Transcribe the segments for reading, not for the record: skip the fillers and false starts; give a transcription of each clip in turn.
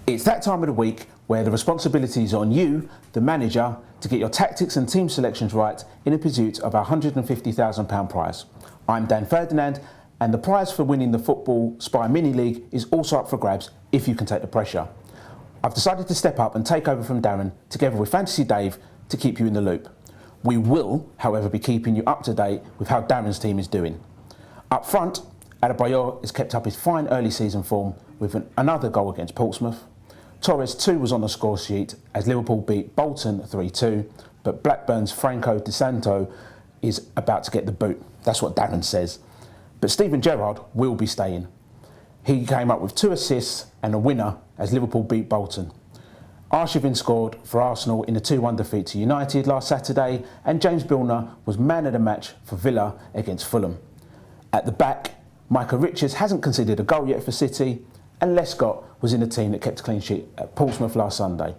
It's that time of the week where the responsibility is on you, the manager, to get your tactics and team selections right in a pursuit of our £150,000 prize. I'm Dan Ferdinand, and the prize for winning the Football Spy Mini League is also up for grabs if you can take the pressure. I've decided to step up and take over from Darren, together with Fantasy Dave, to keep you in the loop. We will, however, be keeping you up to date with how Darren's team is doing. Up front, Adebayor has kept up his fine early season form with another goal against Portsmouth. Torres too was on the score sheet as Liverpool beat Bolton 3-2, but Blackburn's Franco Di Santo is about to get the boot. That's what Darren says. But Steven Gerrard will be staying. He came up with 2 assists and a winner as Liverpool beat Bolton. Arshavin scored for Arsenal in a 2-1 defeat to United last Saturday, and James Milner was man of the match for Villa against Fulham. At the back, Micah Richards hasn't conceded a goal yet for City, and Lescott was in the team that kept a clean sheet at Portsmouth last Sunday.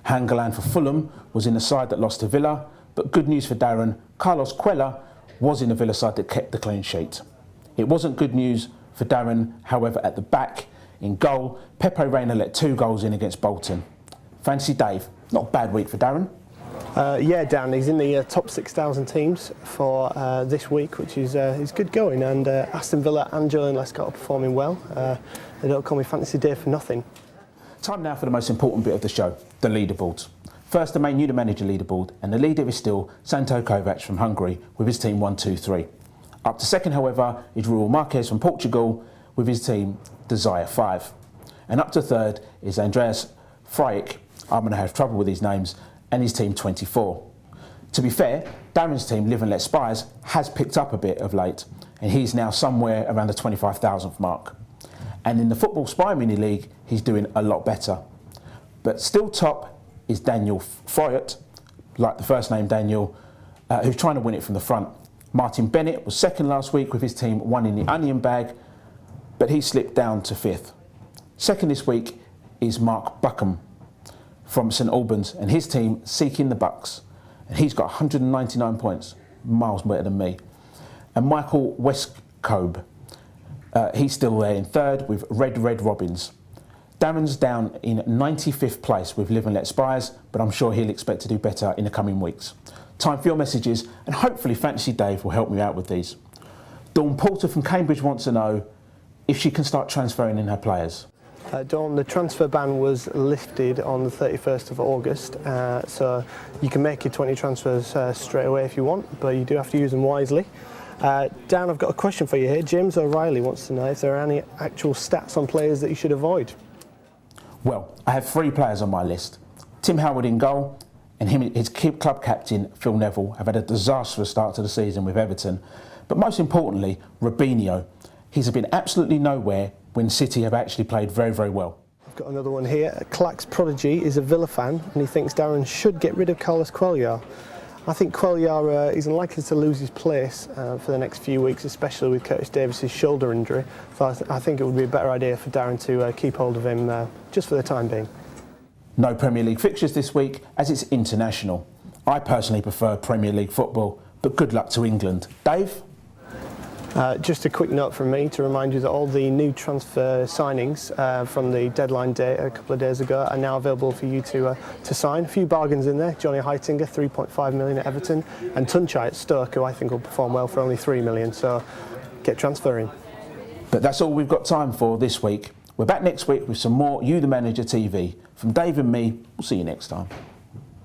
Hangeland for Fulham was in the side that lost to Villa, but good news for Darren, Carlos Quella was in the Villa side that kept the clean sheet. It wasn't good news for Darren, however, at the back. In goal, Pepe Reina let 2 goals in against Bolton. Fancy Dave, not a bad week for Darren. Yeah, Dan, he's in the top 6,000 teams for this week, which is good going, and Aston Villa and Julian Lescott are performing well. They don't call me Fantasy Dave for nothing. Time now for the most important bit of the show, the leaderboards. First, the main new to manager leaderboard, and the leader is still Santo Kovac from Hungary with his team 1-2-3. Up to second, however, is Raul Marquez from Portugal with his team Desire 5. And up to third is Andreas Freyck, I'm going to have trouble with these names, and his team 24. To be fair, Darren's team, Live and Let Spies, has picked up a bit of late, and he's now somewhere around the 25,000th mark. And in the Football Spy Mini League, he's doing a lot better. But still top is Daniel Froyot, like the first name Daniel, who's trying to win it from the front. Martin Bennett was second last week with his team 1 in the onion bag, but he slipped down to 5th. Second this week is Mark Buckham from St Albans, and his team Seeking the Bucks, and he's got 199 points, miles better than me. And Michael Westcobe, he's still there in third with Red Robins. Darren's down in 95th place with Live and Let Spies, but I'm sure he'll expect to do better in the coming weeks. Time for your messages, and hopefully Fantasy Dave will help me out with these. Dawn Porter from Cambridge wants to know if she can start transferring in her players. Dawn, the transfer ban was lifted on the 31st of August, so you can make your 20 transfers straight away if you want, but you do have to use them wisely. Dan, I've got a question for you here. James O'Reilly wants to know if there are any actual stats on players that you should avoid. Well, I have 3 players on my list. Tim Howard in goal, and his club captain, Phil Neville, have had a disastrous start to the season with Everton. But most importantly, Robinho. He's been absolutely nowhere when City have actually played very, very well. I've got another one here. Clax Prodigy is a Villa fan, and he thinks Darren should get rid of Carlos Cuellar. I think Cuellar is unlikely to lose his place for the next few weeks, especially with Curtis Davis's shoulder injury. So I think it would be a better idea for Darren to keep hold of him just for the time being. No Premier League fixtures this week as it's international. I personally prefer Premier League football, but good luck to England. Dave? Just a quick note from me to remind you that all the new transfer signings from the deadline day a couple of days ago are now available for you to sign. A few bargains in there. Johnny Heitinger, 3.5 million at Everton, and Tunchai at Stoke, who I think will perform well for only 3 million. So get transferring. But that's all we've got time for this week. We're back next week with some more You the Manager TV. From Dave and me, we'll see you next time.